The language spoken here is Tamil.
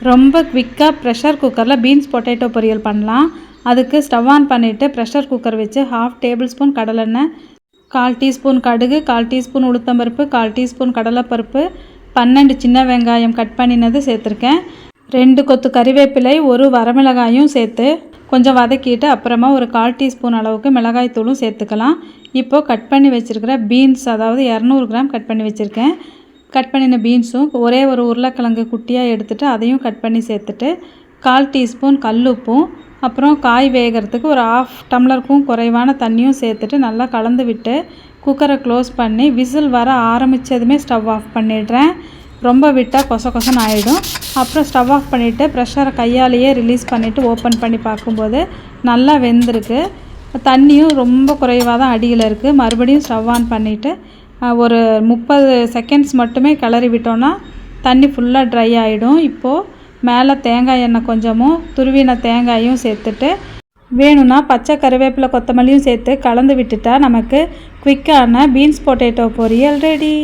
ரொம்ப குவிக்காக ப்ரெஷர் குக்கரில் பீன்ஸ் பொட்டேட்டோ பொரியல் பண்ணலாம். அதுக்கு ஸ்டவ் ஆன் பண்ணிவிட்டு ப்ரெஷர் குக்கர் வச்சு 1/2 டேபிள் ஸ்பூன் கடலெண்ணெய், 1/4 டீஸ்பூன் கடுகு, 1/4 டீஸ்பூன் உளுத்தம்பருப்பு, 1/4 டீஸ்பூன் கடலைப்பருப்பு, 12 சின்ன வெங்காயம் கட் பண்ணினது சேர்த்துருக்கேன். 2 கொத்து கறிவேப்பிலை, 1 வரமிளகாயும் சேர்த்து கொஞ்சம் வதக்கிட்டு அப்புறமா ஒரு 1/4 டீஸ்பூன் அளவுக்கு மிளகாய் தூளும் சேர்த்துக்கலாம். இப்போது கட் பண்ணி வச்சுருக்கிற பீன்ஸ், அதாவது 200 கிராம் கட் பண்ணி வச்சுருக்கேன். கட் பண்ணின பீன்ஸும் ஒரே ஒரு உருளைக்கிழங்கு குட்டியாக எடுத்துகிட்டு அதையும் கட் பண்ணி சேர்த்துட்டு 1/4 டீஸ்பூன் கல்லுப்பும் அப்புறம் காய் வேகிறதுக்கு ஒரு 1/2 டம்ளருக்கும் குறைவான தண்ணியும் சேர்த்துட்டு நல்லா கலந்து விட்டு குக்கரை க்ளோஸ் பண்ணி விசில் வர ஆரம்பித்ததுமே ஸ்டவ் ஆஃப் பண்ணிடுறேன். ரொம்ப விட்டால் கொசன்னு ஆகிடும். அப்புறம் ஸ்டவ் ஆஃப் பண்ணிவிட்டு ப்ரெஷரை கையாலேயே ரிலீஸ் பண்ணிவிட்டு ஓப்பன் பண்ணி பார்க்கும்போது நல்லா வெந்திருக்கு. தண்ணியும் ரொம்ப குறைவாக தான் அடியில் இருக்குது. மறுபடியும் ஸ்டவ் ஆன் பண்ணிவிட்டு ஒரு 30 செகண்ட்ஸ் மட்டுமே கிளறி விட்டோன்னா தண்ணி ஃபுல்லாக ட்ரை ஆகிடும். இப்போது மேலே தேங்காய் எண்ணெய் கொஞ்சமும் துருவின தேங்காயும் சேர்த்துட்டு வேணும்னா பச்சை கறிவேப்பிலை கொத்தமல்லியும் சேர்த்து கலந்து விட்டுட்டா நமக்கு குயிக்கான பீன்ஸ் பொட்டேட்டோ பொரியல் ரெடி.